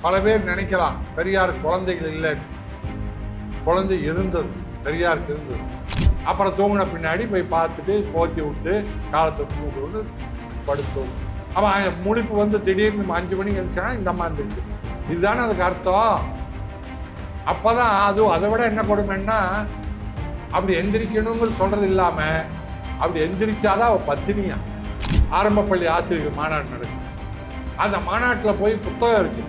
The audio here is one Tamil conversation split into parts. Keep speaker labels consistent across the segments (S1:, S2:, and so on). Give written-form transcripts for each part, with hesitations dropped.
S1: பல பேர் நினைக்கலாம் பெரியார் குழந்தைகள் இல்லை, குழந்தை இருந்தது, பெரியாருக்கு இருந்தது. அப்புறம் தூங்கின பின்னாடி போய் பார்த்துட்டு போத்தி விட்டு காலத்தை கூட்டு படுத்தோம். அவன் முழிப்பு வந்து திடீர்னு 5 மணிக்கு இருந்துச்சுன்னா இந்த அம்மா இருந்துச்சு. இதுதானே அதுக்கு அர்த்தம். அப்போதான் அதுவும் அதை விட என்ன கொடுமைன்னா, அப்படி எந்திரிக்கணுங்கிறது சொல்றது இல்லாம அப்படி எந்திரிச்சாதான் அவள் பத்தினியா. ஆரம்ப பள்ளி ஆசிரியர்கள் மாநாடு நடக்கும். அந்த மாநாட்டில் போய் புத்தகம் இருக்கு,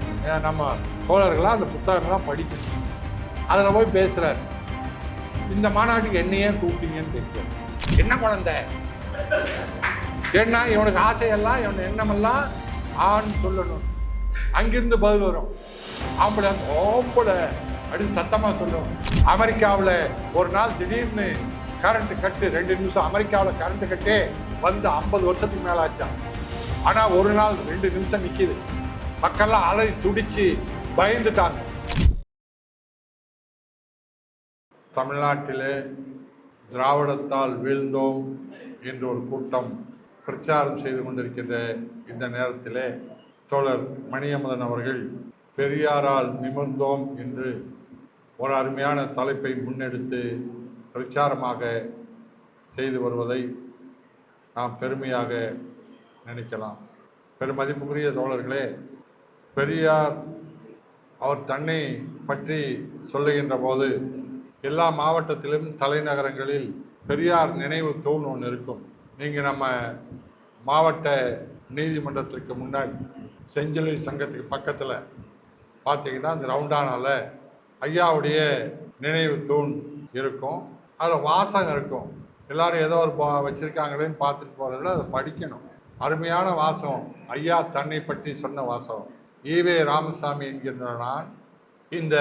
S1: நம்ம தோழர்களாக அந்த புத்தகங்கள்லாம் படிக்கணும். அதில் போய் பேசுகிறார், இந்த மாநாட்டுக்கு என்னையே கூப்பிட்டீங்கன்னு கேட்குறாரு. என்ன குழந்தை, ஏன்னா இவனுக்கு ஆசையெல்லாம் இவன் எண்ணமெல்லாம் ஆன்னு சொல்லணும். அங்கிருந்து பதில் வரும், ஆம்பளை ஓம்பளை அப்படின்னு சத்தமாக சொல்லுவோம். அமெரிக்காவில் ஒரு நாள் திடீர்னு கரண்ட் கட்டு, 2 நிமிஷம். அமெரிக்காவில் கரண்ட் கட்டே வந்து 50 வருஷத்துக்கு மேலே ஆச்சா. ஆனால் ஒரு நாள் 2 நிமிஷம் நிற்கிது. மக்கள்லாம் அலை துடிச்சு பயந்துட்டாங்க. தமிழ்நாட்டிலே திராவிடத்தால் வீழ்ந்தோம் என்று ஒரு கூட்டம் பிரச்சாரம் செய்து கொண்டிருக்கின்ற இந்த நேரத்திலே தோழர் மணியமுதன் அவர்கள் பெரியாரால் நிமிர்ந்தோம் என்று ஒரு அருமையான தலைப்பை முன்னெடுத்து பிரச்சாரமாக செய்து வருவதை நாம் பெருமையாக நினைக்கலாம். பெருமதிப்புக்குரிய தோழர்களே, பெரியார் அவர் தன்னை பற்றி சொல்லுகின்ற போது எல்லா மாவட்டத்திலும் தலைநகரங்களில் பெரியார் நினைவு தூண் ஒன்று இருக்கும். நீங்கள் நம்ம மாவட்ட நீதிமன்றத்திற்கு முன்னாடி செஞ்சிலுவை சங்கத்துக்கு பக்கத்தில் பார்த்தீங்கன்னா அந்த ரவுண்டானால ஐயாவுடைய நினைவு தூண் இருக்கும். அதில் வாசகம் இருக்கும். எல்லாரும் ஏதோ ஒரு வச்சுருக்காங்களேன்னு பார்த்துட்டு போகிறதில்ல, அதை படிக்கணும். அருமையான வாசகம், ஐயா தன்னை பற்றி சொன்ன வாசகம். ஈவே ராமசாமி என்கின்ற நான் இந்த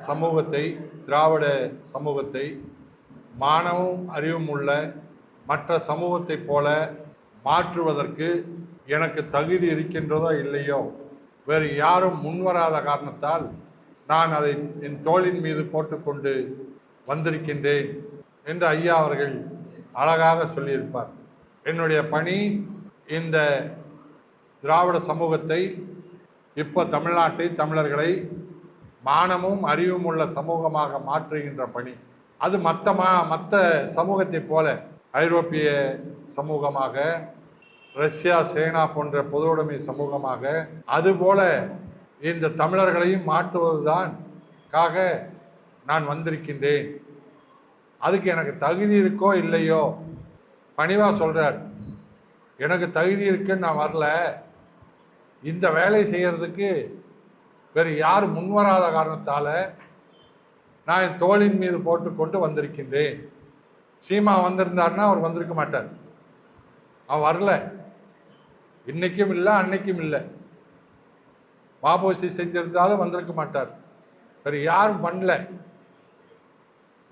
S1: சமூகத்தை, திராவிட சமூகத்தை மானமும் அறிவும் உள்ள மற்ற சமூகத்தை போல மாற்றுவதற்கு எனக்கு தகுதி இருக்கின்றதோ இல்லையோ, வேறு யாரும் முன்வராத காரணத்தால் நான் அதை என் தோளின் மீது போட்டுக்கொண்டு வந்திருக்கின்றேன் என்று ஐயா அவர்கள் அழகாக சொல்லியிருப்பார். என்னுடைய பணி இந்த திராவிட சமூகத்தை, இப்போ தமிழ்நாட்டை, தமிழர்களை மானமும் அறிவும் உள்ள சமூகமாக மாற்றுகின்ற பணி. அது மற்ற சமூகத்தை போல ஐரோப்பிய சமூகமாக, ரஷ்யா சைனா போன்ற பொதுவுடைமை சமூகமாக, அதுபோல இந்த தமிழர்களையும் மாற்றுவதுதான் நான் வந்திருக்கின்றேன். அதுக்கு எனக்கு தகுதி இருக்கோ இல்லையோ, பணிவாக சொல்கிறார், எனக்கு தகுதி இருக்குன்னு நான் வரல. இந்த வேலை செய்கிறதுக்கு வேறு யார் முன்வராத காரணத்தால் நான் என் தோளின் மீது போட்டுக்கொண்டு வந்திருக்கின்றேன். சீமா வந்திருந்தாருன்னா அவர் வந்திருக்க மாட்டார். அவன் வரல, இன்னைக்கும் இல்லை, அன்னைக்கும் இல்லை. மாபோசி செஞ்சிருந்தாலும் வந்திருக்க மாட்டார். வேறு யாரும் பண்ணல.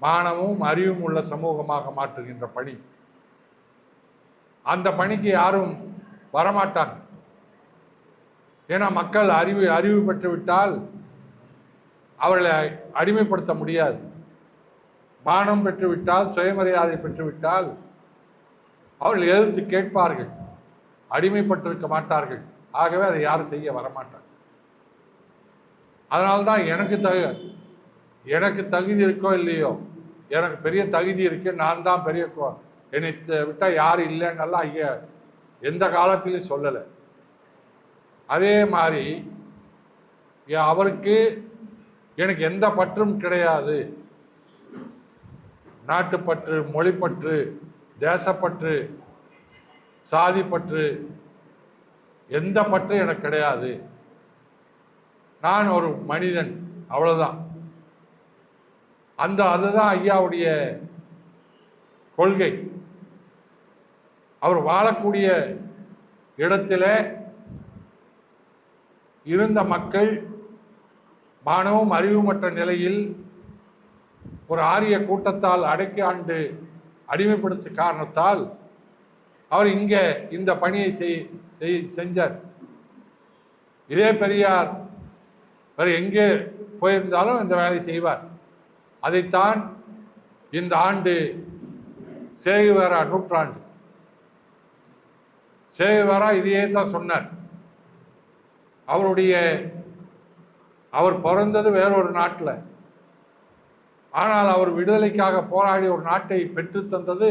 S1: மானமும் அறிவும் உள்ள சமூகமாக மாற்றுகின்ற பணி, அந்த பணிக்கு யாரும் வரமாட்டாங்க. ஏன்னா மக்கள் அறிவு பெற்றுவிட்டால் அவர்களை அடிமைப்படுத்த முடியாது. மானம் பெற்றுவிட்டால், சுயமரியாதை பெற்றுவிட்டால் அவர்கள் எதிர்த்து கேட்பார்கள், அடிமைப்பட்டிருக்க மாட்டார்கள். ஆகவே அதை யாரும் செய்ய வரமாட்டாங்க. அதனால்தான் எனக்கு தகுதி இருக்கோ இல்லையோ, எனக்கு பெரிய தகுதி இருக்கு, நான் தான் பெரிய, என்னை விட்டால் யாரும் இல்லைன்னெல்லாம் ஐயா எந்த காலத்திலையும் சொல்லலை. அதே மாதிரி அவருக்கு எனக்கு எந்த பற்றும் கிடையாது. நாட்டுப்பற்று, மொழிப்பற்று, தேசப்பற்று, சாதிப்பற்று, எந்த பற்று எனக்கு கிடையாது. நான் ஒரு மனிதன், அவ்வளோதான். அதுதான் ஐயாவுடைய கொள்கை. அவர் வாழக்கூடிய இடத்துல இருந்த மக்கள் மானமும் அறிவுமற்ற நிலையில் ஒரு ஆரிய கூட்டத்தால் அடக்கி ஆண்டு அடிமைப்படுத்த காரணத்தால் அவர் இங்கே இந்த பணியை செஞ்சார். இதே பெரியார் வேறு எங்கே போயிருந்தாலும் இந்த வேலை செய்வார். அதைத்தான் இந்த ஆண்டு சேகுவேரா நூற்றாண்டு. சேகுவேரா இதையே தான் சொன்னார். அவருடைய அவர் பிறந்தது வேறொரு நாட்டில், ஆனால் அவர் விடுதலைக்காக போராடி ஒரு நாட்டை பெற்று தந்தது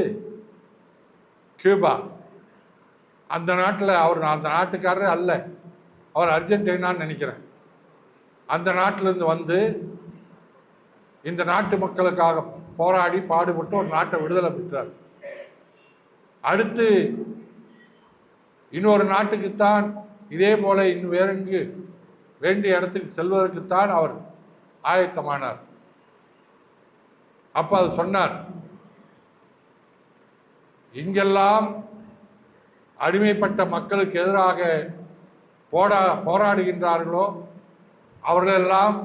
S1: கியூபா. அந்த நாட்டில் அவர் அந்த நாட்டுக்காரரே அல்ல, அவர் அர்ஜென்டினான்னு நினைக்கிறேன். அந்த நாட்டிலிருந்து வந்து இந்த நாட்டு மக்களுக்காக போராடி பாடுபட்டு ஒரு நாட்டை விடுதலை பெற்றார். அடுத்து இன்னொரு நாட்டுக்குத்தான் இதே போல இன்னும் வேறெங்கு வேண்டிய இடத்துக்கு செல்வதற்குத்தான் அவர் ஆயத்தமானார். அப்ப அது சொன்னார், இங்கெல்லாம் அடிமைப்பட்ட மக்களுக்கு எதிராக போராடுகின்றார்களோ அவர்களெல்லாம்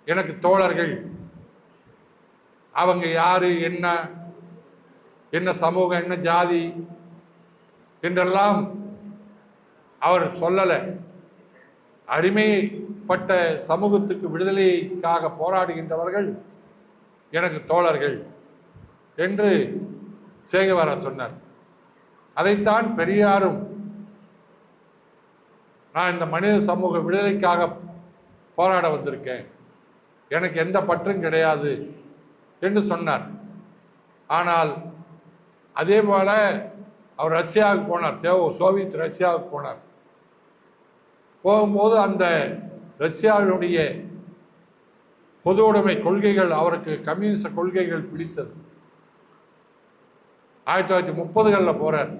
S1: எனக்கு தோழர்கள். அவங்க யாரு, என்ன என்ன சமூகம், என்ன ஜாதி என்றெல்லாம் அவர் சொல்லலை. அடிமைப்பட்ட சமூகத்துக்கு விடுதலைக்காக போராடுகின்றவர்கள் எனக்கு தோழர்கள் என்று சேகுவாரா சொன்னார். அதைத்தான் பெரியாரும், நான் இந்த மனித சமூக விடுதலைக்காக போராட வந்திருக்கேன், எனக்கு எந்த பற்றும் கிடையாது என்று சொன்னார். ஆனால் அதே போல அவர் ரஷ்யாவுக்கு போனார், சோவியத் ரஷ்யாவுக்கு போனார். போகும்போது அந்த ரஷ்யாவினுடைய பொது உடைமை கொள்கைகள், அவருக்கு கம்யூனிச கொள்கைகள் பிடித்தது. 1930களில் போறார்.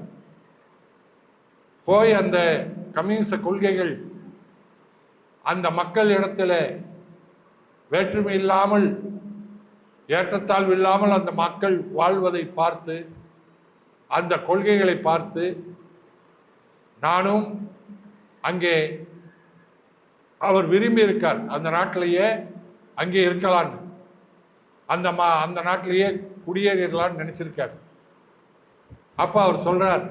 S1: போய் அந்த கம்யூனிச கொள்கைகள் அந்த மக்கள் இடத்துல வேற்றுமை இல்லாமல், ஏற்றத்தாழ்வு இல்லாமல் அந்த மக்கள் வாழ்வதை பார்த்து, அந்த கொள்கைகளை பார்த்து நானும் அங்கே, அவர் விரும்பி இருக்கார் அந்த நாட்டிலேயே அங்கே இருக்கலான்னு, அந்த நாட்டிலேயே குடியேறலான்னு நினைச்சிருக்கார். அப்போ அவர் சொல்றார்,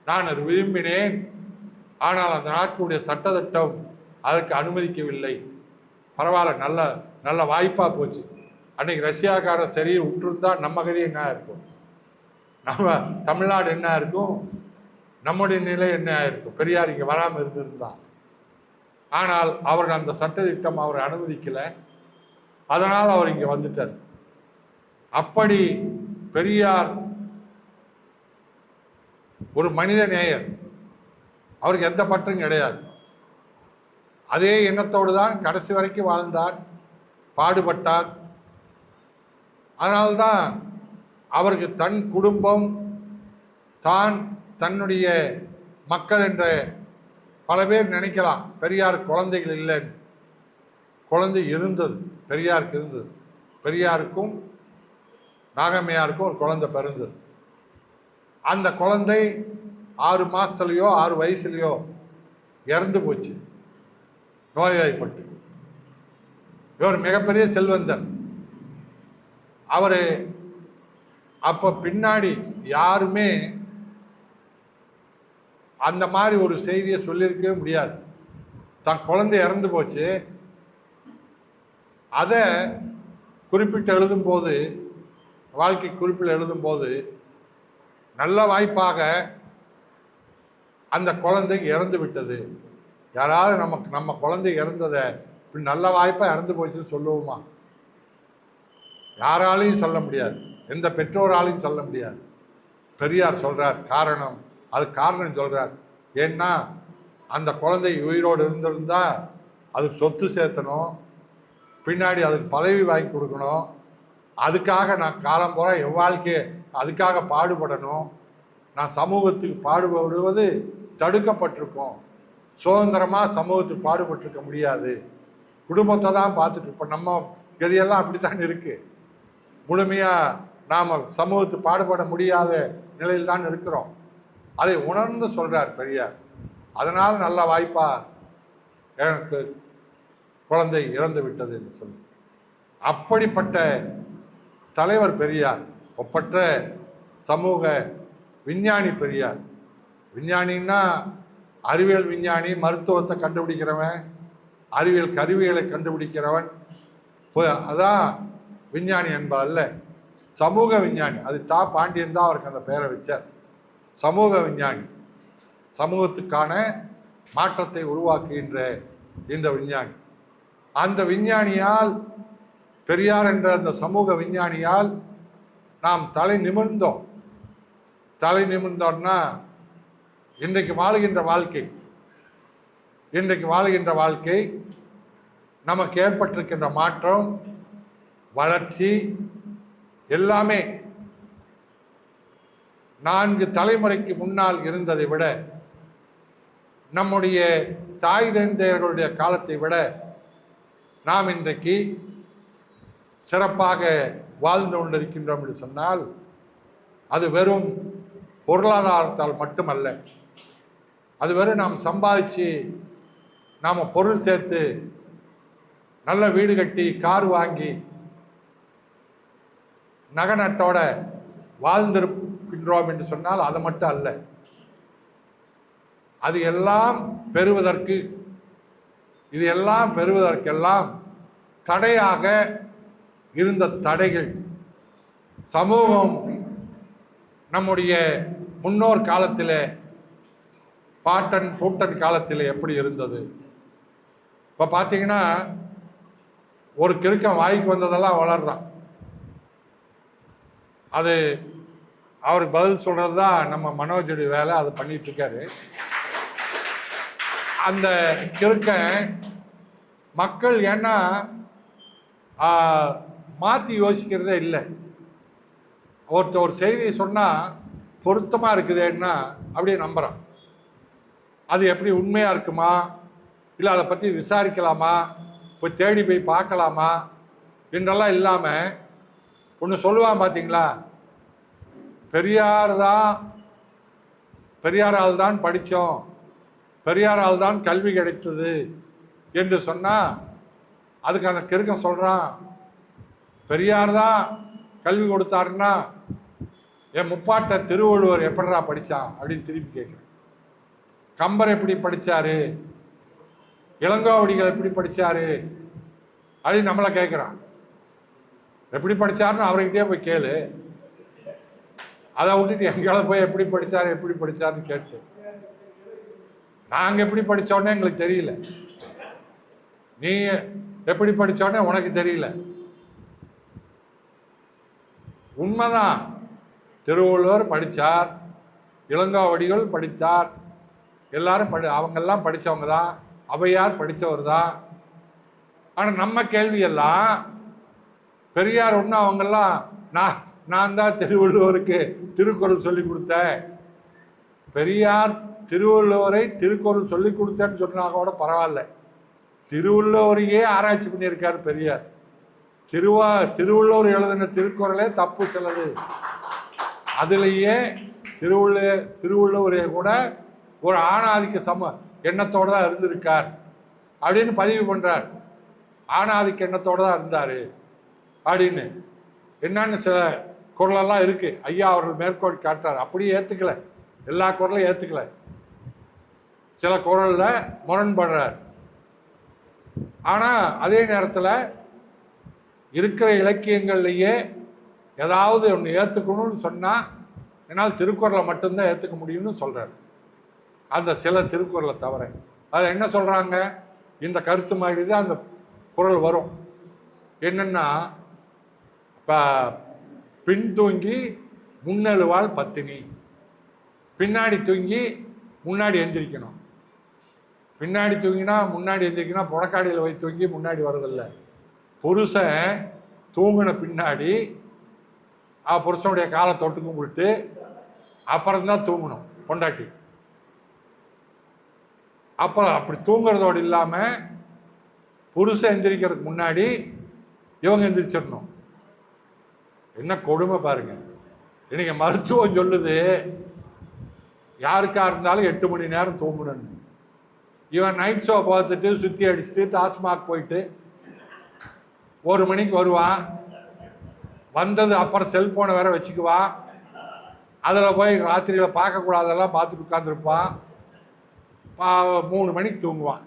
S1: நான் அது விரும்பினேன், ஆனால் அந்த நாட்டினுடைய சட்டத்திட்டம் அதற்கு அனுமதிக்கவில்லை. பரவாயில்ல, நல்ல நல்ல வாய்ப்பாக போச்சு. அன்னைக்கு ரஷ்யாக்காரர் சரி விட்டுருந்தா நம்ம கதை என்ன இருக்கும், நம்ம தமிழ்நாடு என்ன இருக்கும், நம்முடைய நிலை என்ன இருக்கும், பெரியார் இங்கே வராமல் இருந்திருந்தான். ஆனால் அவர்கள் அந்த சட்டத்திட்டம் அவரை அனுமதிக்கலை, அதனால் அவர் இங்கே வந்துட்டார். அப்படி பெரியார் ஒரு மனித நேயர், அவருக்கு எந்த பற்றும் கிடையாது. அதே எண்ணத்தோடு தான் கடைசி வரைக்கும் வாழ்ந்தார், பாடுபட்டார். அதனால்தான் அவருக்கு தன் குடும்பம், தான், தன்னுடைய மக்கள் என்ற, பல பேர் நினைக்கலாம் பெரியார் குழந்தைகள் இல்லைன்னு. குழந்தை இருந்தது, பெரியாருக்கு இருந்தது. பெரியாருக்கும் நாகம்மையாருக்கும் ஒரு குழந்தை பிறந்தது. அந்த குழந்தை 6 மாதத்துலையோ 6 வயசுலையோ இறந்து போச்சு, நோய்வாய்ப்பட்டு. இவர் மிகப்பெரிய செல்வந்தர். அவர் அப்போ பின்னாடி யாருமே அந்த மாதிரி ஒரு செய்தியை சொல்லியிருக்கவே முடியாது. தன் குழந்தை இறந்து போச்சு, அதை குறிப்பிட்டு எழுதும்போது, வாழ்க்கை குறிப்பில் எழுதும்போது, நல்ல வாய்ப்பாக அந்த குழந்தை இறந்து விட்டது. யாராவது நம்ம குழந்தை இறந்ததை இப்படி நல்ல வாய்ப்பாக இறந்து போச்சுன்னு சொல்லுவோமா? யாராலையும் சொல்ல முடியாது, எந்த பெற்றோராலையும் சொல்ல முடியாது. பெரியார் சொல்கிறார் காரணம், அது காரணம் சொல்கிறார். ஏன்னா அந்த குழந்தை உயிரோடு இருந்திருந்தா அதுக்கு சொத்து சேர்த்தணும், பின்னாடி அதுக்கு பதவி வாங்கி கொடுக்கணும், அதுக்காக நான் காலம் போகிற என் வாழ்க்கையை அதுக்காக பாடுபடணும், நான் சமூகத்துக்கு பாடுபடுவது தடுக்கப்பட்டிருக்கோம், சுதந்திரமாக சமூகத்துக்கு பாடுபட்டிருக்க முடியாது, குடும்பத்தை தான் பார்த்துட்டு. இப்போ நம்ம கதியெல்லாம் அப்படித்தான் இருக்குது. முழுமையாக நாம் சமூகத்துக்கு பாடுபட முடியாத நிலையில் தான் இருக்கிறோம். அதை உணர்ந்து சொல்கிறார் பெரியார். அதனால் நல்ல வாய்ப்பாக எனக்கு குழந்தை இறந்து விட்டது என்று சொல்லி. அப்படிப்பட்ட தலைவர் பெரியார், ஒப்பற்ற சமூக விஞ்ஞானி பெரியார். விஞ்ஞானின்னா அறிவியல் விஞ்ஞானி, மருத்துவத்தை கண்டுபிடிக்கிறவன், அறிவியல் கருவிகளை கண்டுபிடிக்கிறவன், அதான் விஞ்ஞானி என்பதல்ல, சமூக விஞ்ஞானி. அது பாண்டியன் தான் அவருக்கு அந்த பெயரை வச்சார், சமூக விஞ்ஞானி. சமூகத்துக்கான மாற்றத்தை உருவாக்குகின்ற இந்த விஞ்ஞானி. அந்த விஞ்ஞானியால், பெரியார் என்ற அந்த சமூக விஞ்ஞானியால் நாம் தலை நிமிர்ந்தோம். தலை நிமிர்ந்தோம்னா இன்றைக்கு வாழுகின்ற வாழ்க்கை நமக்கு ஏற்பட்டிருக்கின்ற மாற்றம், வளர்ச்சி எல்லாமே 4 தலைமுறைக்கு முன்னால் இருந்ததை விட, நம்முடைய தாய் தந்தையர்களுடைய காலத்தை விட நாம் இன்றைக்கு சிறப்பாக வாழ்ந்து கொண்டிருக்கின்றோம் என்று சொன்னால் அது வெறும் பொருளாதாரத்தால் மட்டுமல்ல. அது வெறும் நாம் சம்பாதிச்சு நாம் பொருள் சேர்த்து நல்ல வீடு கட்டி கார் வாங்கி நகை நட்டோட வாழ்ந்திருக்கின்றோம் என்று சொன்னால் அது மட்டும் அல்ல. அது எல்லாம் பெறுவதற்கெல்லாம் தடையாக இருந்த தடைகள், சமூகம் நம்முடைய முன்னோர் காலத்தில், பாட்டன் பூட்டன் காலத்தில் எப்படி இருந்தது? இப்போ பார்த்தீங்கன்னா ஒரு கிறுக்கன் வாய்க்கு வந்ததெல்லாம் வளர்றான். அது அவருக்கு பதில் சொல்கிறது தான் நம்ம மனோஜுடைய வேலை. அதை பண்ணிட்டு இருக்காரு. அந்த கிறுக்கன் மக்கள் ஏன்னா மாற்றி யோசிக்கிறதே இல்லை. ஒரு செய்தியை சொன்னால் பொருத்தமாக இருக்குதுன்னா அப்படியே நம்புகிறான். அது எப்படி உண்மையாக இருக்குமா, இல்லை அதை பற்றி விசாரிக்கலாமா, போய் தேடி போய் பார்க்கலாமா என்றெல்லாம் இல்லாமல் ஒன்று சொல்லுவான் பார்த்தீங்களா, பெரியாரால் தான் படித்தோம், பெரியாரால் தான் கல்வி கிடைத்தது என்று சொன்னால் அதுக்கு அந்த கிறுக்கன் சொல்கிறான், பெரியார் தான் கல்வி கொடுத்தாருன்னா என் முப்பாட்ட திருவள்ளுவர் எப்படிடா படித்தான் அப்படின்னு திருப்பி கேட்குறேன். கம்பர் எப்படி படித்தார், இளங்கோவடிகள் எப்படி படித்தார் அப்படின்னு நம்மளை கேட்குறான். எப்படி படித்தாருன்னு அவர்கிட்டே போய் கேளு. அதை விட்டுட்டு எங்களை போய் எப்படி படித்தாருன்னு கேட்டு நாங்கள் எப்படி படித்தோன்னே எங்களுக்கு தெரியல, நீ எப்படி படித்தோன்னே உனக்கு தெரியல. உண்மைதான், திருவள்ளுவர் படித்தார், இளங்கோவடிகள் படித்தார், எல்லாரும் அவங்கெல்லாம் படித்தவங்க தான், ஔவையார் படித்தவர் தான். ஆனால் நம்ம கேள்வியெல்லாம் பெரியார் ஒன்று அவங்கெல்லாம் நான் தான் திருவள்ளுவருக்கு திருக்குறள் சொல்லி கொடுத்தேன், பெரியார் திருவள்ளுவரை திருக்குறள் சொல்லி கொடுத்தேன்னு சொன்னா கூட பரவாயில்ல, திருவள்ளுவரையே ஆராய்ச்சி பண்ணியிருக்கார் பெரியார். திருவள்ளுவர் எழுதின திருக்குறளே தப்பு சிலது, அதுலேயே திருவள்ளுவரே கூட ஒரு ஆணாதிக்க எண்ணத்தோடு தான் இருந்திருக்கார் அப்படின்னு பதிவு பண்ணுறார். ஆணாதிக்க எண்ணத்தோடு தான் இருந்தார் அப்படின்னு என்னன்னு சில குரலெல்லாம் இருக்குது. ஐயா அவர்கள் மேற்கோள் காட்டுறார். அப்படியே ஏற்றுக்கல, எல்லா குரலையும் ஏற்றுக்கல, சில குரலில் முரண்படுறார். ஆனால் அதே நேரத்தில் இருக்கிற இலக்கியங்கள்லையே ஏதாவது ஒன்று ஏற்றுக்கணும்னு சொன்னால் என்னால் திருக்குறளை மட்டும்தான் ஏற்றுக்க முடியும்னு சொல்கிறார். அந்த சில திருக்குறளை தவிர அதை என்ன சொல்கிறாங்க, இந்த கருத்து மாதிரி தான் அந்த குறள் வரும். என்னென்னா, இப்போ பின் தூங்கி முன்னெழுவாள் பத்தினி, பின்னாடி தூங்கி முன்னாடி எந்திரிக்கணும். பின்னாடி தூங்கினா முன்னாடி எந்திரிக்கணும், புறக்காடியில் போய் தூங்கி முன்னாடி வர்றதில்லை. புருஷன் தூங்கின பின்னாடி புருஷனுடைய காலை தொட்டு கும்பிட்டு அப்புறம்தான் தூங்கணும் பொண்டாட்டி. அப்புறம் அப்படி தூங்குறதோடு இல்லாமல் புருஷன் எந்திரிக்கிறதுக்கு முன்னாடி இவங்க எந்திரிச்சிடணும். என்ன கொடுமை பாருங்க. இன்னைக்கு மருத்துவம் சொல்லுது யாருக்கா இருந்தாலும் 8 மணி நேரம் தூங்கணும்னு. இவன் நைட் ஷோ பார்த்துட்டு சுற்றி அடிச்சுட்டு டாஸ்மாக் போயிட்டு 1 மணிக்கு வருவான். வந்தது அப்புறம் செல்ஃபோனை வேற வச்சுக்குவான். அதில் போய் ராத்திரியில் பார்க்கக்கூடாதெல்லாம் பார்த்துட்டு உட்காந்துருப்பான். 3 மணிக்கு தூங்குவான்.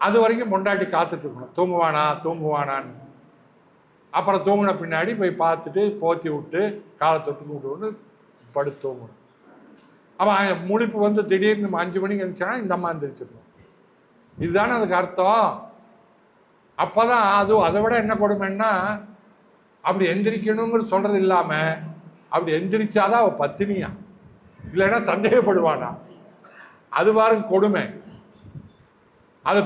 S1: அது வரைக்கும் பொண்டாட்டி காத்துட்ருக்கணும், தூங்குவானான்னு. அப்புறம் தூங்கின பின்னாடி போய் பார்த்துட்டு போத்தி விட்டு காலை தொட்டு விட்டு படுத்து தூங்கணும். அவன் முழிப்பு வந்து திடீர்னு 5 மணிக்கு எழுந்துச்சானா இந்த அம்மா எழுந்திரிச்சிடணும். இதுதானே அதுக்கு அர்த்தம். அப்போதான் அதை விட என்ன கொடுமைன்னா, அப்படி எந்திரிக்கணுங்கிற சொல்றது இல்லாமல் அப்படி எந்திரிச்சாதான் அவள் பத்தினியா, இல்லைன்னா சந்தேகப்படுவானா. அது பாருங்க கொடுமை. அது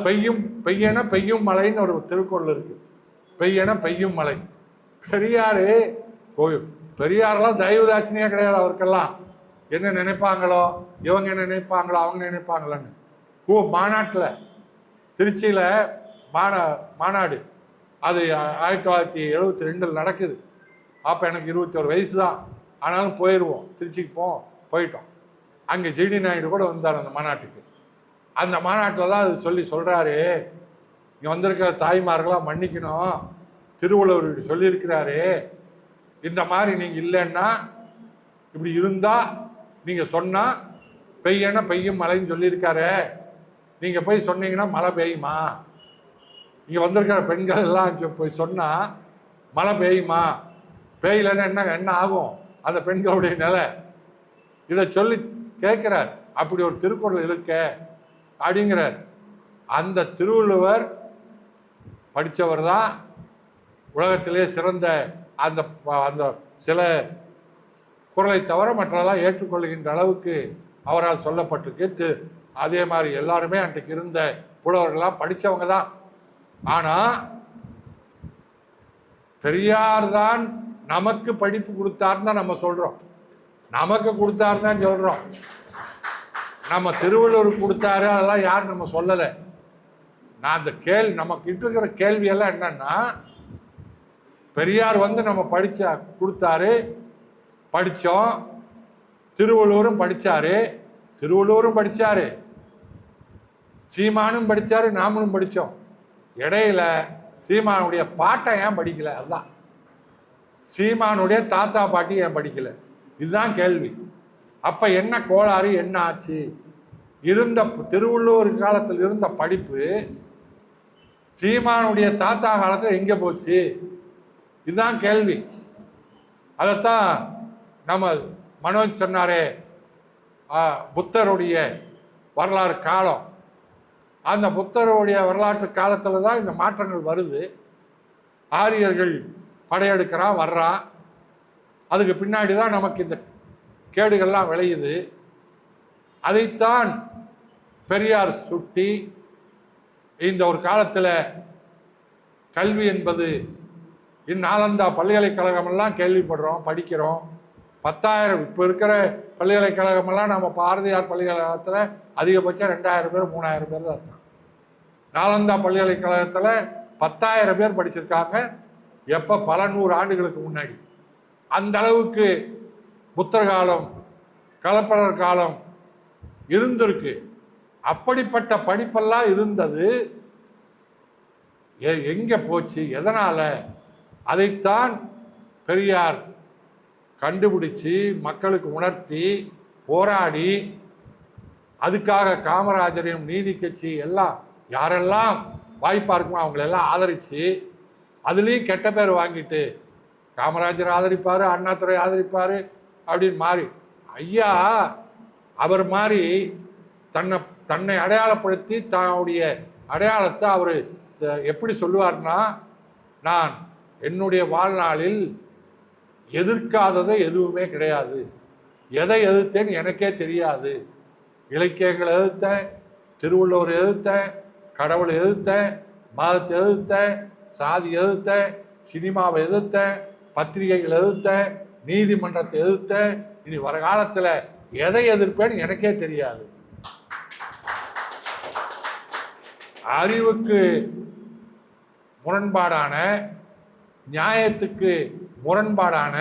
S1: பெய்யனா பெய்யும் மழைன்னு ஒரு திருக்குறள் இருக்கு. பெய்யனா பெய்யும் மழை. பெரியாரு பெரியாரெல்லாம் தயவுதாட்சணியே கிடையாது. அவருக்கெல்லாம் என்ன நினைப்பாங்களோ, இவங்க என்ன நினைப்பாங்களோ, அவங்க நினைப்பாங்களோன்னு மாநாட்டில் திருச்சியில் மாநாடு அது 1972 நடக்குது. அப்போ எனக்கு 21 வயசு தான். ஆனாலும் போயிடுவோம், திருச்சிக்கு போயிட்டோம். அங்கே ஜிடி நாயுடு கூட வந்தார் அந்த மாநாட்டுக்கு. அந்த மாநாட்டில் தான் அது சொல்கிறாரு, இங்கே வந்திருக்கிற தாய்மார்களாக மன்னிக்கணும், திருவள்ளுவர் சொல்லியிருக்கிறாரு, இந்த மாதிரி நீங்கள் இல்லைன்னா, இப்படி இருந்தால் நீங்கள் சொன்னால் பெய்யனா பெய்யும் மழைன்னு சொல்லியிருக்காரு, நீங்கள் போய் சொன்னீங்கன்னா மழை பெய்யுமா? இங்கே வந்திருக்கிற பெண்கள் எல்லாம் போய் சொன்னால் மழை பெய்யுமா? பெய்யலைன்னா என்ன ஆகும் அந்த பெண்களுடைய நிலை? இதை சொல்லி கேட்குறார். அப்படி ஒரு திருக்குறள் இருக்க அப்படிங்கிறார். அந்த திருவள்ளுவர் படித்தவர் தான் உலகத்திலே சிறந்த அந்த அந்த சில குறளை தவிர மற்றெல்லாம் ஏற்றுக்கொள்கின்ற அளவுக்கு அவரால் சொல்லப்பட்டிருக்கு. அதே மாதிரி எல்லாருமே அன்றைக்கு இருந்த புலவர்கள்லாம் படித்தவங்க தான். ஆனால் பெரியார் தான் நமக்கு படிப்பு கொடுத்தாருன்னு தான் நம்ம சொல்கிறோம். நமக்கு கொடுத்தாருன்னு தான் சொல்கிறோம். நம்ம திருவள்ளுவர் கொடுத்தாரு அதெல்லாம் யாரும் நம்ம சொல்லலை. நான் அந்த நமக்கிட்ட இருக்கிற கேள்வியெல்லாம் என்னன்னா, பெரியார் நம்ம கொடுத்தாரு, படித்தோம். திருவள்ளுவரும் படித்தாரு, சீமானும் படித்தாரு, நாமளும் படித்தோம். இடையில சீமானுடைய பாட்டை ஏன் படிக்கல? அதுதான். சீமானுடைய தாத்தா பாட்டி ஏன் படிக்கல? இதுதான் கேள்வி. அப்போ என்ன கோளாறு, என்ன ஆச்சு? திருவள்ளுவர் காலத்தில் இருந்த படிப்பு சீமானுடைய தாத்தா காலத்தில் எங்கே போச்சு? இதுதான் கேள்வி. அதைத்தான் நம்ம மனோஜ் சொன்னாரே, புத்தருடைய வரலாறு காலம். அந்த புத்தருடைய வரலாற்று காலத்தில் தான் இந்த மாற்றங்கள் வருது. ஆரியர்கள் படையெடுக்கிறான், வர்றான். அதுக்கு பின்னாடி தான் நமக்கு இந்த கேடுகள்லாம் விளையுது. அதைத்தான் பெரியார் சுட்டி இந்த ஒரு காலத்தில் கல்வி என்பது இந்நாளந்தா பல்கலைக்கழகமெல்லாம் கேள்விப்படுறோம், படிக்கிறோம். 10,000 இப்போ இருக்கிற பல்கலைக்கழகமெல்லாம் நம்ம பாரதியார் பல்கலைக்கழகத்தில் அதிகபட்சம் 2,000 பேர் 3,000 பேர் தான் இருக்காங்க. நாளந்தா பல்கலைக்கழகத்தில் 10,000 பேர் படிச்சிருக்காங்க. எப்போ? பல 100 ஆண்டுகளுக்கு முன்னாடி. அந்த அளவுக்கு புத்தர் காலம், கலப்பரர் காலம் இருந்திருக்கு. அப்படிப்பட்ட படிப்பெல்லாம் இருந்தது எங்கே போச்சு? எதனால்? அதைத்தான் பெரியார் கண்டுபிடிச்சி மக்களுக்கு உணர்த்தி போராடி, அதுக்காக காமராஜரையும் நீதி கட்சி எல்லாம் யாரெல்லாம் வாய்ப்பாக இருக்குமோ அவங்களெல்லாம் ஆதரித்து, அதுலேயும் கெட்ட பேர் வாங்கிட்டு காமராஜர் ஆதரிப்பார், அண்ணாதுரை ஆதரிப்பார் அப்படின்னு மாறி, ஐயா அவர் மாதிரி தன்னை அடையாளப்படுத்தி தன்னுடைய அடையாளத்தை அவர் எப்படி சொல்லுவார்னா, நான் என்னுடைய வாழ்நாளில் எதிர்க்காததை எதுவுமே கிடையாது, எதை எதிர்த்தேன்னு எனக்கே தெரியாது. இலக்கியங்களை எதிர்த்தேன், திருவள்ளுவர் எதிர்த்தேன், கடவுளை எதிர்த்தேன், மதத்தை எதிர்த்தேன், சாதி எதிர்த்தேன், சினிமாவை எதிர்த்தேன், பத்திரிகைகள் எதிர்த்தேன், நீதிமன்றத்தை எதிர்த்தேன். இனி வர காலத்தில் எதை எதிர்ப்பேன்னு எனக்கே தெரியாது. அறிவுக்கு முரண்பாடான, நியாயத்துக்கு முரண்பாடான,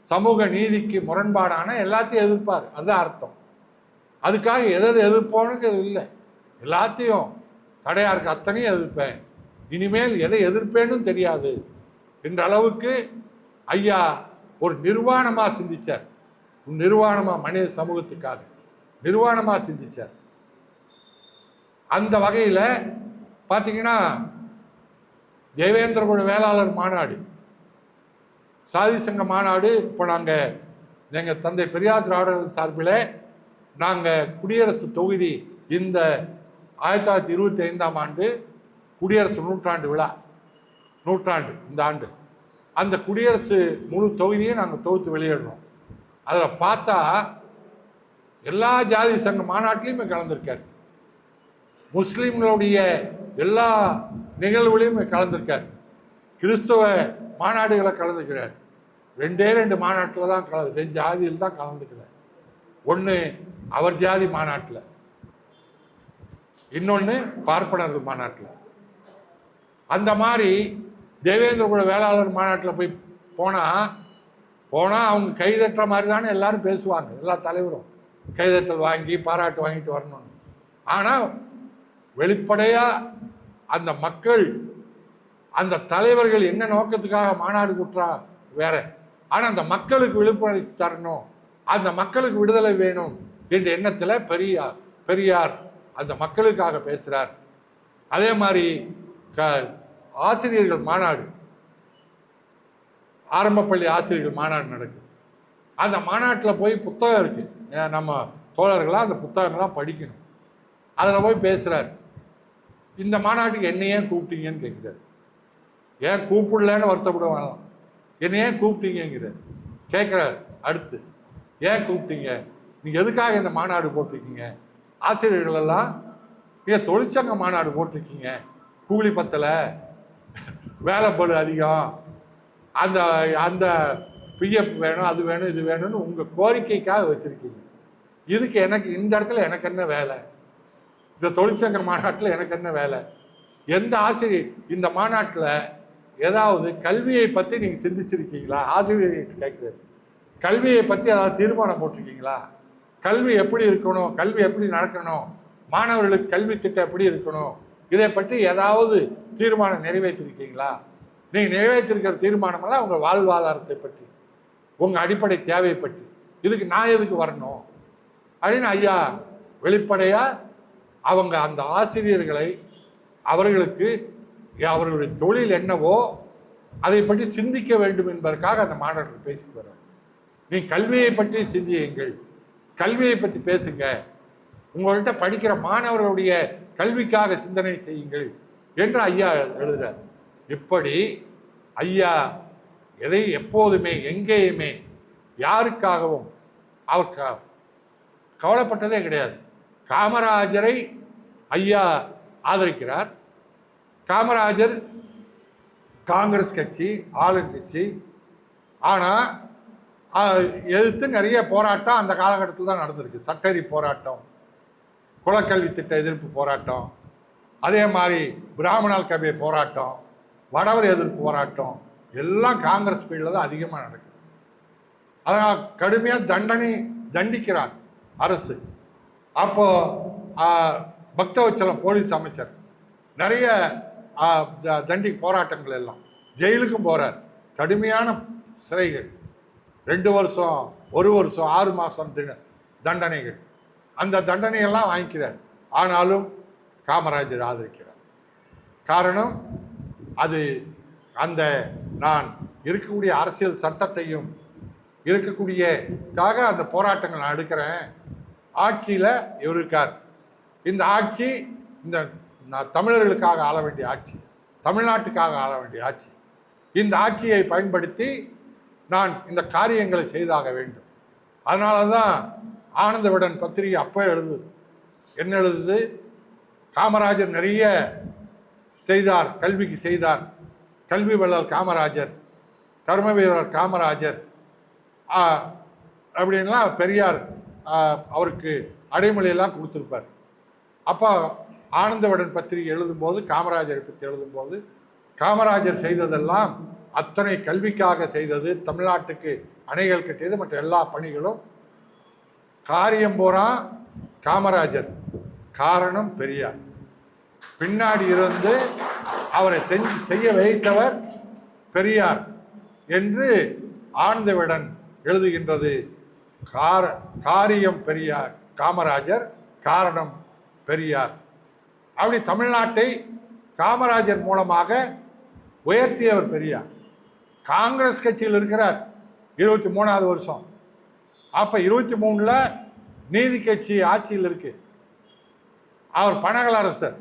S1: சமூக நீதிக்கு முரண்பாடான எல்லாத்தையும் எதிர்ப்பார். அதுதான் அர்த்தம். அதுக்காக எதை எதிர்ப்போனுக்கு இல்லை, எல்லாத்தையும் தடையாக இருக்க அத்தனையும் எதிர்ப்பேன், இனிமேல் எதை எதிர்ப்பேன்னு தெரியாது என்ற அளவுக்கு ஐயா ஒரு நிர்வாணமாக சிந்திச்சார். நிர்வாணமாக மனித சமூகத்துக்காக நிர்வாணமாக சிந்திச்சார். அந்த வகையில் பார்த்தீங்கன்னா தேவேந்திர குல வேளாளர் மாநாடு, சாதி சங்க மாநாடு, இப்போ நாங்கள் எங்கள் தந்தை பெரியார் திராவிடர்கள் சார்பில் நாங்கள் குடியரசு தொகுதி இந்த 1925ஆம் ஆண்டு குடியரசு நூற்றாண்டு விழா, நூற்றாண்டு இந்த ஆண்டு. அந்த குடியரசு முழு தொகுதியும் நாங்கள் தொகுத்து வெளியிடுறோம். அதில் பார்த்தா எல்லா ஜாதி சங்க மாநாட்டிலையுமே கலந்துருக்கார், முஸ்லீம்களுடைய எல்லா நிகழ்வுகளையும் கலந்துருக்கார், கிறிஸ்தவ மாநாடுகளை கலந்துக்கிறார். 2 மாநாட்டில் தான் 2 ஜாதியில் தான் கலந்துக்கிறார். ஒன்று அவர் ஜாதி மாநாட்டில், இன்னொன்று பார்ப்பனர்கள் மாநாட்டில். அந்த மாதிரி தேவேந்திர குல வேளாளர் மாநாட்டில் போய் போனால் அவங்க கைதட்டுற மாதிரி தானே எல்லாரும் பேசுவாங்க, எல்லா தலைவரும் கைதட்டல் வாங்கி பாராட்டு வாங்கிட்டு வரணும்னு. ஆனால் வெளிப்படையாக அந்த மக்கள், அந்த தலைவர்கள் என்ன நோக்கத்துக்காக மாநாடு கூட்டுறா வேற, ஆனால் அந்த மக்களுக்கு விழிப்புணர்ச்சி தரணும், அந்த மக்களுக்கு விடுதலை வேணும் என்ற எண்ணத்தில் பெரியார் அந்த மக்களுக்காக பேசுகிறார். அதே மாதிரி ஆசிரியர்கள் மாநாடு, ஆரம்ப பள்ளி ஆசிரியர்கள் மாநாடு நடக்குது. அந்த மாநாட்டில் போய் புத்தகம் இருக்குது, நம்ம தோழர்களாக அந்த புத்தகங்கள்லாம் படிக்கணும். அதில் போய் பேசுகிறார். இந்த மாநாட்டுக்கு என்ன ஏன் கூப்பிட்டீங்கன்னு கேட்குறாரு. ஏன் கூப்பிடலன்னு வருத்தப்படுவாங்க, என்ன ஏன் கூப்பிட்டீங்கிறார் கேட்குறாரு. அடுத்து ஏன் கூப்பிட்டீங்க, நீங்கள் எதுக்காக இந்த மாநாடு போட்டிருக்கீங்க, ஆசிரியர்களெல்லாம் நீங்கள் தொழிற்சங்க மாநாடு போட்டிருக்கீங்க, கூலி பத்தலை, வேலைப்படு அதிகம், அந்த அந்த பிஎஃப் வேணும், அது வேணும், இது வேணும்னு உங்கள் கோரிக்கைக்காக வச்சுருக்கீங்க. இதுக்கு எனக்கு இந்த இடத்துல எனக்கு என்ன வேலை, இந்த தொழிற்சங்க மாநாட்டில் எனக்கு என்ன வேலை? எந்த ஆசிரியர் இந்த மாநாட்டில் ஏதாவது கல்வியை பற்றி நீங்கள் சிந்திச்சிருக்கீங்களா? ஆசிரியர்கிட்ட கேட்குறது, கல்வியை பற்றி ஏதாவது தீர்மானம் போட்டிருக்கீங்களா? கல்வி எப்படி இருக்கணும், கல்வி எப்படி நடக்கணும், மாணவர்களுக்கு கல்வி திட்டம் எப்படி இருக்கணும், இதை பற்றி ஏதாவது தீர்மானம் நிறைவேற்றிருக்கீங்களா? நீங்கள் நிறைவேற்றிருக்கிற தீர்மானமெல்லாம் உங்கள் வாழ்வாதாரத்தை பற்றி, உங்கள் அடிப்படை தேவையை பற்றி, இதுக்கு நான் எதுக்கு வரணும் அப்படின்னு ஐயா வெளிப்படையாக அவங்க அந்த ஆசிரியர்களை அவர்களுக்கு அவர்களுடைய தொழில் என்னவோ அதை பற்றி சிந்திக்க வேண்டும் என்பதற்காக அந்த மாணவர்கள் பேசிட்டு வர்றாங்க. நீ கல்வியை பற்றி சிந்தியுங்கள், கல்வியை பற்றி பேசுங்க, உங்கள்கிட்ட படிக்கிற மாணவர்களுடைய கல்விக்காக சிந்தனை செய்யுங்கள் என்று ஐயா எழுதுறார். இப்படி ஐயா எதை எப்போதுமே எங்கேயுமே யாருக்காகவும் அவர் கவலைப்பட்டதே கிடையாது. காமராஜரை ஐயா ஆதரிக்கிறார். காமராஜர் காங்கிரஸ் கட்சி, ஆளுங்கட்சி, ஆனால் எதிர்த்து நிறைய போராட்டம் அந்த காலகட்டத்தில் தான் நடந்திருக்கு. சட்டரி போராட்டம், குலக்கல்வி திட்ட எதிர்ப்பு போராட்டம், அதே மாதிரி பிராமணால் கபே போராட்டம், வடவர் எதிர்ப்பு போராட்டம் எல்லாம் காங்கிரஸ் பீரியடில் தான் அதிகமாக நடக்குது. அதனால் கடுமையாக தண்டிக்கிறாங்க அரசு. அப்போது பக்தவச்சலம் போலீஸ் அமைச்சர் நிறைய போராட்டங்கள் எல்லாம் ஜெயிலுக்கும் போகிறார். கடுமையான சிறைகள், 2 வருஷம், 1 வருஷம், 6 மாதம் தண்டனைகள், அந்த தண்டனையெல்லாம் வாங்கிக்கிறார். ஆனாலும் காமராஜர் ஆதரிக்கிறார். காரணம் அது அந்த நான் இருக்கக்கூடிய அரசியல் சட்டத்தையும் இருக்கக்கூடியக்காக அந்த போராட்டங்கள் நான் எடுக்கிறேன். ஆட்சியில் இவர் இருக்கார். இந்த ஆட்சி இந்த தமிழர்களுக்காக ஆள வேண்டிய ஆட்சி, தமிழ்நாட்டுக்காக ஆள வேண்டிய ஆட்சி. இந்த ஆட்சியை பயன்படுத்தி நான் இந்த காரியங்களை செய்தாக வேண்டும். அதனால தான் ஆனந்த விகடன் பத்திரிகை அப்போ எழுதுது. என்ன எழுதுது? காமராஜர் நிறைய செய்தார், கல்விக்கு செய்தார், கல்வி வள்ளல் காமராஜர், கர்ம வீரர் காமராஜர் அப்படின்லாம் பெரியார் அவருக்கு அடைமொழியெல்லாம் கொடுத்துருப்பார். அப்போ ஆனந்த விகடன் பத்திரிகை எழுதும்போது, காமராஜரை பற்றி எழுதும்போது, காமராஜர் செய்ததெல்லாம் அத்தனை கல்விக்காக செய்தது, தமிழ்நாட்டுக்கு அணைகள் கட்டியது, மற்ற எல்லா பணிகளும் காரியம் போறா காமராஜர், காரணம் பெரியார். பின்னாடி இருந்து அவரை செய்ய வைத்தவர் பெரியார் என்று ஆனந்த விகடன் எழுதுகின்றது. காரியம் பெரியார் காமராஜர், காரணம் பெரியார். அப்படி தமிழ்நாட்டை காமராஜர் மூலமாக உயர்த்தியவர் பெரியார். காங்கிரஸ் கட்சியில் இருக்கிறார் 23வது வருஷம். அப்போ 23ல் நீதி கட்சி ஆட்சியில் இருக்கு. அவர் பனகல் அரசர்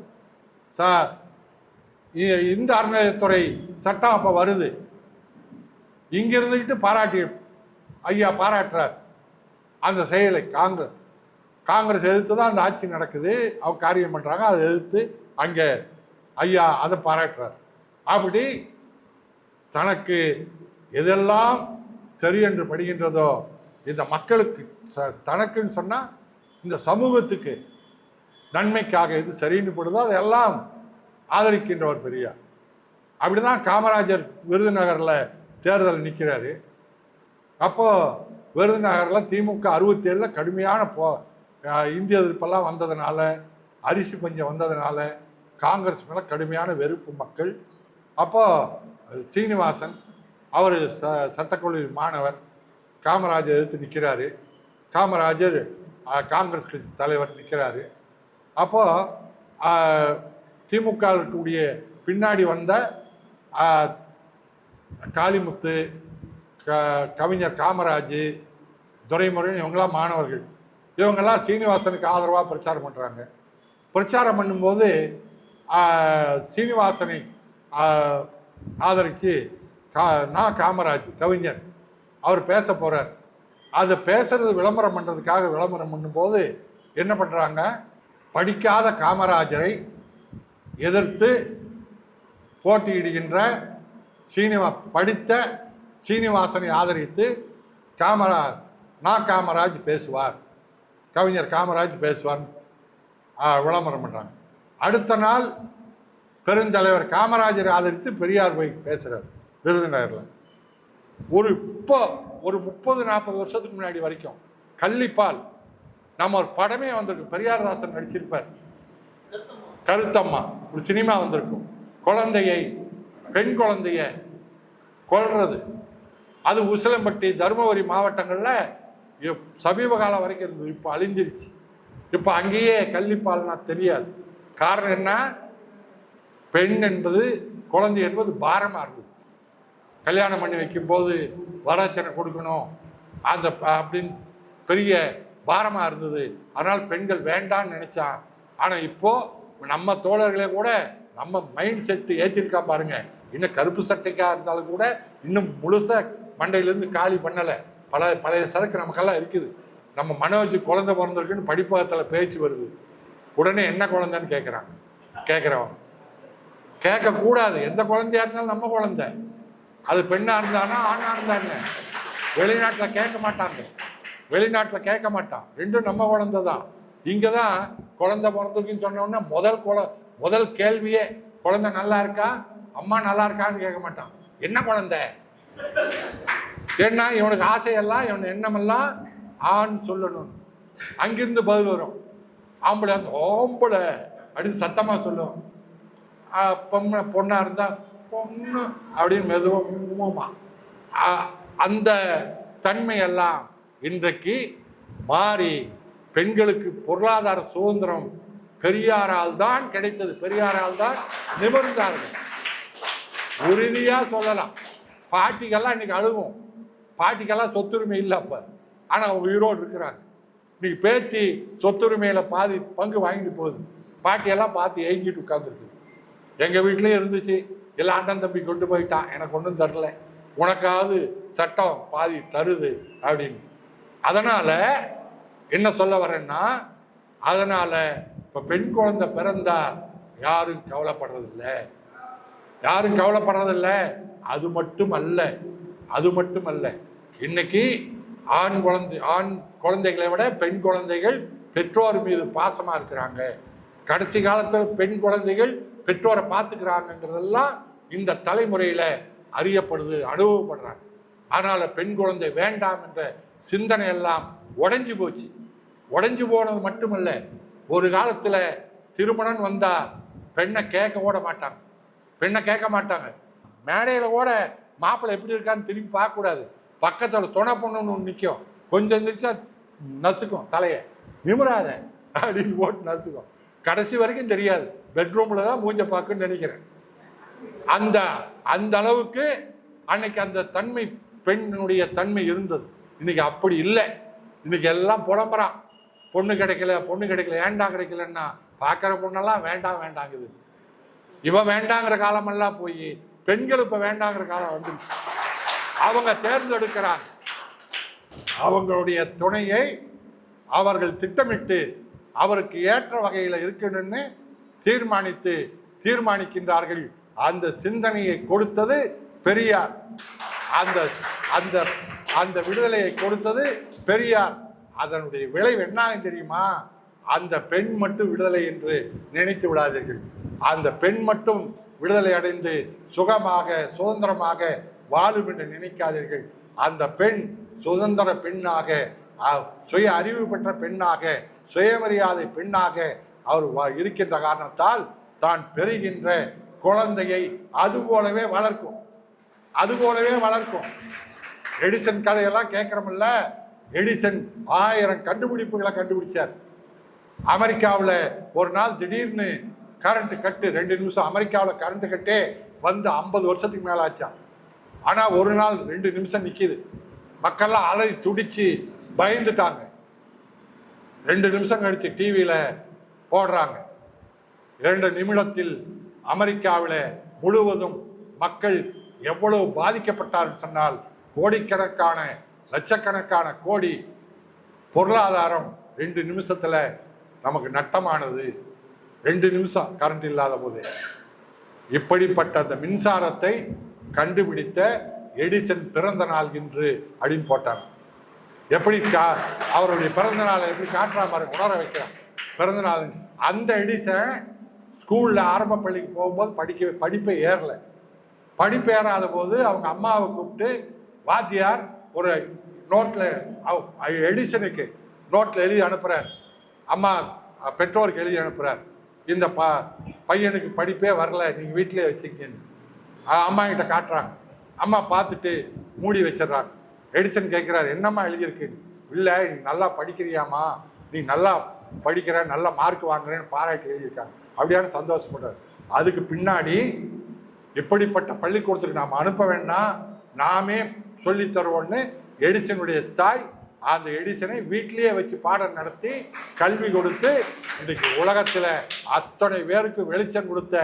S1: இந்து அறநிலையத்துறை சட்டம் அப்போ வருது. இங்கே இருந்துக்கிட்டு ஐயா பாராட்டுறார் அந்த செயலை. காங்கிரஸ் எதிர்த்து தான் அந்த ஆட்சி நடக்குது, அவங்க காரியம் பண்ணுறாங்க, அதை எதிர்த்து அங்கே ஐயா அதை பாராட்டுறார். அப்படி தனக்கு எதெல்லாம் சரி என்று படுகின்றதோ இந்த மக்களுக்கு தனக்குன்னு சொன்னால் இந்த சமூகத்துக்கு நன்மைக்காக எது சரின்னு படுதோ அதெல்லாம் ஆதரிக்கின்றவர் பெரியார். அப்படிதான் காமராஜர் விருதுநகரில் தேர்தல் நிற்கிறாரு. அப்போது விருதுநகரில் திமுக 67 கடுமையான இந்திய எதிர்ப்பெல்லாம் வந்ததுனால, அரிசி பஞ்சம் வந்ததுனால காங்கிரஸ் மேலே கடுமையான வெறுப்பு மக்கள். அப்போது சீனிவாசன் அவர் சட்டக்கல்லூரி மாணவர், காமராஜர் எதிர்த்து நிற்கிறாரு. காமராஜர் காங்கிரஸ் கட்சி தலைவர் நிற்கிறாரு. அப்போது திமுக இருக்கக்கூடிய பின்னாடி வந்த காளிமுத்து, கவிஞர் காமராஜ், துரைமுருகன் இவங்கெல்லாம் மாணவர்கள். இவங்கெல்லாம் சீனிவாசனுக்கு ஆதரவாக பிரச்சாரம் பண்ணுறாங்க. பிரச்சாரம் பண்ணும்போது சீனிவாசனை ஆதரித்து காமராஜ் கவிஞர் அவர் பேச போகிறார். அதை பேசுறது விளம்பரம் பண்ணுறதுக்காக விளம்பரம் பண்ணும்போது என்ன பண்ணுறாங்க, படிக்காத காமராஜரை எதிர்த்து போட்டியிடுகின்ற படித்த சீனிவாசனை ஆதரித்து காமராஜ் பேசுவார், கவிஞர் காமராஜ் பேசுவார் விளம்பரம் பண்ணுறாங்க. அடுத்த நாள் பெருந்தலைவர் காமராஜரை ஆதரித்து பெரியார் போய் பேசுகிறார் விருதுநகரில். இப்போ ஒரு 30-40 வருஷத்துக்கு முன்னாடி வரைக்கும் கள்ளிப்பால் நம்ம ஒரு படமே வந்திருக்கும், பெரியார்தாசன் நடிச்சிருப்பார், கருத்தம்மா ஒரு சினிமா வந்திருக்கும். பெண் குழந்தைய கொல்றது அது உசிலம்பட்டி தருமபுரி மாவட்டங்களில் சமீப காலம் வரைக்கும் இருந்தது. இப்போ அழிஞ்சிருச்சு. இப்போ அங்கேயே கள்ளிப்பால்னா தெரியாது. காரணம் என்ன, பெண் என்பது குழந்தை என்பது பாரமாக இருந்தது. கல்யாணம் பண்ணி வைக்கும்போது வரதட்சணை கொடுக்கணும் அந்த அப்படின்னு பெரிய பாரமாக இருந்தது. அதனால் பெண்கள் வேண்டான்னு நினச்சான். ஆனால் இப்போது நம்ம தோழர்களே கூட நம்ம மைண்ட் செட்டு ஏற்றிருக்கா பாருங்க. இன்னும் கருப்பு சட்டைக்காக இருந்தாலும் கூட இன்னும் முழுசாக மண்டையிலேருந்து காலி பண்ணலை. பழைய சரக்கு நமக்கெல்லாம் இருக்குது. நம்ம மனோஜ் குழந்தை பிறந்திருக்குன்னு படிப்பகத்தில் பேச்சு வருது. உடனே என்ன குழந்தைன்னு கேட்குறவன் கேட்கக்கூடாது. எந்த குழந்தையா இருந்தாலும் நம்ம குழந்தை, அது பெண்ணாக இருந்தானா ஆணாக இருந்தாங்க. வெளிநாட்டில் கேட்க மாட்டான். ரெண்டும் நம்ம குழந்தை தான். இங்கே தான் குழந்தை பிறந்திருக்குன்னு சொன்னோன்னா முதல் கேள்வியே குழந்தை நல்லா இருக்கா, அம்மா நல்லா இருக்கான்னு கேட்க மாட்டான். என்ன குழந்தை, ஏன்னா இவனுக்கு ஆசையெல்லாம் இவன் எண்ணமெல்லாம் ஆண் சொல்லணும். அங்கிருந்து பதில் வரும், ஆம்பளை அந்த ஓம்பளை அப்படின்னு சத்தமாக சொல்லும். பொண்ணாக இருந்தால் பொண்ணு அப்படின்னு மெதுவாக. அந்த தன்மையெல்லாம் இன்றைக்கு மாறி பெண்களுக்கு பொருளாதார சுதந்திரம் பெரியாரால் தான் கிடைத்தது. பெரியாரால் தான் நிமிர்ந்தார்கள். உறுதியாக சொல்லலாம். பாட்டிக்கெல்லாம் இன்னைக்கு அழுகும். பாட்டிக்கெல்லாம் சொத்துரிமை இல்லை அப்போ, ஆனால் அவங்க உயிரோடு இருக்கிறாங்க. இன்னைக்கு பேத்தி சொத்துரிமையில் பாதி பங்கு வாங்கிட்டு போகுது. பாட்டியெல்லாம் பார்த்து ஏங்கிட்டு உட்காந்துருக்கு. எங்கள் வீட்லேயும் இருந்துச்சு, எல்லாம் அண்ணன் தம்பி கொண்டு போயிட்டான், எனக்கு ஒன்றும் தரல, உனக்காவது சட்டம் பாதி தருது அப்படின்னு. அதனால் என்ன சொல்ல வரேன்னா, அதனால் இப்போ பெண் குழந்தை பிறந்தா யாரும் கவலைப்படுறதில்லை. அது மட்டும் அல்ல இன்னைக்கு ஆண் குழந்தைகளை விட பெண் குழந்தைகள் பெற்றோர் மீது பாசமாக இருக்கிறாங்க. கடைசி காலத்தில் பெண் குழந்தைகள் பெற்றோரை பார்த்துக்கிறாங்கிறதெல்லாம் இந்த தலைமுறையில் அறியப்படுது, அனுபவப்படுறாங்க. அதனால் பெண் குழந்தை வேண்டாம் என்ற சிந்தனை எல்லாம் உடைஞ்சு போச்சு. உடைஞ்சு போனது மட்டுமல்ல, ஒரு காலத்தில் திருமணம் வந்தால் பெண்ணை கேட்க மாட்டாங்க. மேடையில் கூட மாப்பிள்ளை எப்படி இருக்கான்னு திரும்பி பார்க்கக்கூடாது. பக்கத்தில் துணை பொண்ணுன்னு ஒன்று நிற்கும், கொஞ்சம் நிச்சா நசுக்கும் தலையை, நிமிராத அப்படின்னு போட்டு நசுக்கும். கடைசி வரைக்கும் தெரியாது, பெட்ரூமில் தான் மூஞ்ச பார்க்குன்னு நினைக்கிறேன். அந்த அளவுக்கு அன்னைக்கு அந்த தன்மை, பெண்ணுடைய தன்மை இருந்தது. இன்னைக்கு அப்படி இல்லை. இன்னைக்கு எல்லாம் புலம்புறான், பொண்ணு கிடைக்கல. ஏண்டா கிடைக்கலன்னா பார்க்குற பொண்ணெல்லாம் வேண்டாங்குது. இவன் வேண்டாங்கிற காலமெல்லாம் போய் பெண்கள் இப்ப வேண்டாங்கிற காலம் வந்துருச்சு. அவங்க தேர்ந்தெடுக்கிறாங்க. அவங்களுடைய துணையை அவர்கள் திட்டமிட்டு அவருக்கு ஏற்ற வகையில் இருக்கணும்னு தீர்மானிக்கின்றார்கள். அந்த சிந்தனையை கொடுத்தது பெரியார். அந்த அந்த அந்த விடுதலையை கொடுத்தது பெரியார். அதனுடைய விளைவு என்ன தெரியுமா? அந்த பெண் மட்டும் விடுதலை என்று நினைத்து விடாதீர்கள். அந்த பெண் மட்டும் விடுதலை அடைந்து சுகமாக சுதந்திரமாக வாழும் என்று நினைக்காதீர்கள். அந்த பெண் சுதந்திர பெண்ணாக, சுய அறிவு பெற்ற பெண்ணாக, சுயமரியாதை பெண்ணாக அவர் இருக்கின்ற காரணத்தால் தான் பெறுகின்ற குழந்தையை அதுபோலவே வளர்க்கும். எடிசன் கதையெல்லாம் கேட்கிறோம்ல. எடிசன் 1000 கண்டுபிடிப்புகளை கண்டுபிடிச்சார். அமெரிக்காவில் ஒரு நாள் திடீர்னு கரண்ட் கட்டு, 2 நிமிஷம். அமெரிக்காவில் கரண்ட் கட்டே வந்து 50 வருஷத்துக்கு மேல ஆச்சான். ஆனா ஒரு நாள் 2 நிமிஷம் நிக்குது. மக்கள்லாம் அலறி துடிச்சு பயந்துட்டாங்க. 2 நிமிஷம் கழிச்சு டிவியில போடுறாங்க. 2 நிமிடத்தில் அமெரிக்காவில் முழுவதும் மக்கள் எவ்வளவு பாதிக்கப்பட்டார்கள் சொன்னால், கோடிக்கணக்கான லட்சக்கணக்கான கோடி பொருளாதாரம் 2 நிமிஷத்துல நமக்கு நட்டமானது. 2 நிமிஷம் கரண்ட் இல்லாத போது. இப்படிப்பட்ட அந்த மின்சாரத்தை கண்டுபிடித்த எடிசன் பிறந்த நாள் இன்று அப்படின்னு போட்டாங்க. எப்படி அவருடைய பிறந்த நாளை எப்படி காட்டுறா மாதிரி உணர வைக்கிறான் பிறந்த நாள். அந்த எடிசன் ஸ்கூல்ல ஆரம்ப பள்ளிக்கு போகும்போது படிப்பை ஏறாத போது அவங்க அம்மாவை கூப்பிட்டு வாத்தியார் ஒரு நோட்ல எடிசனுக்கு நோட்ல எழுதி அனுப்புறார். அம்மா பெற்றோருக்கு எழுதி அனுப்புறார், இந்த பையனுக்கு படிப்பே வரல, நீங்க வீட்டிலே வச்சுக்கன்னு. அம்மா கிட்ட காட்டுறாங்க. அம்மா பார்த்துட்டு மூடி வச்சிடறாங்க. எடிசன் கேட்கிறாரு, என்னம்மா எழுதியிருக்கு? இல்லை, நீ நல்லா படிக்கிறியாமா, நீ நல்லா படிக்கிற, நல்ல மார்க் வாங்குறேன்னு பாராட்டி எழுதியிருக்காங்க. அப்படியான சந்தோஷப்படுறாரு. அதுக்கு பின்னாடி இப்படிப்பட்ட பள்ளிக்கூடத்துக்கு நாம் அனுப்ப வேண்டாம், நாமே சொல்லி தருவோன்னு எடிசனுடைய தாய் அந்த எடிசனை வீட்டிலேயே வச்சு பாடம் நடத்தி கல்வி கொடுத்து இன்றைக்கு உலகத்தில் அத்தனை பேருக்கு வெளிச்சம் கொடுத்த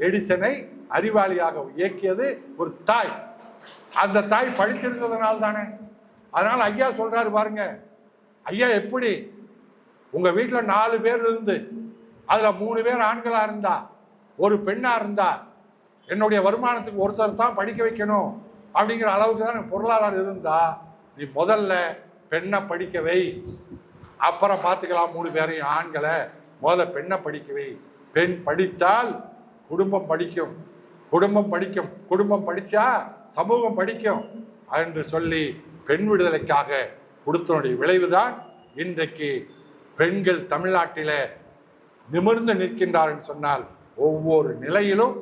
S1: எடிசனை அறிவாளியாக இயக்கியது ஒரு தாய். அந்த தாய் படிச்சிருந்ததுனால தானே. அதனால ஐயா சொல்றாரு பாருங்க. ஐயா எப்படி உங்க வீட்டில் 4 பேர் இருந்து அதுல 3 பேர் ஆண்களா இருந்தா, ஒரு பெண்ணா இருந்தா, என்னுடைய வருமானத்துக்கு ஒருத்தர் தான் படிக்க வைக்கணும் அப்படிங்கிற அளவுக்கு தான் பொருளாதாரம் இருந்தா, நீ முதல்ல பெண்ணை படிக்க வை, அப்புறம் பார்த்துக்கலாம் 3 பேரையும் ஆண்களை. முதல்ல பெண்ணை படிக்க வை. பெண் படித்தால் குடும்பம் படிக்கும், குடும்பம் படிச்சா சமூகம் படிக்கும் என்று சொல்லி பெண் விடுதலைக்காக கொடுத்தனுடைய விளைவுதான் இன்றைக்கு பெண்கள் தமிழ்நாட்டில் நிமிர்ந்து நிற்கின்றார்கள் சொன்னால், ஒவ்வொரு நிலையிலும்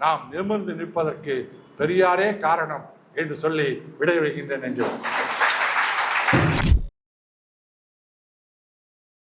S1: நாம் நிமிர்ந்து நிற்பதற்கு பெரியாரே காரணம் என்று சொல்லி விடைபெறுகின்றேன்.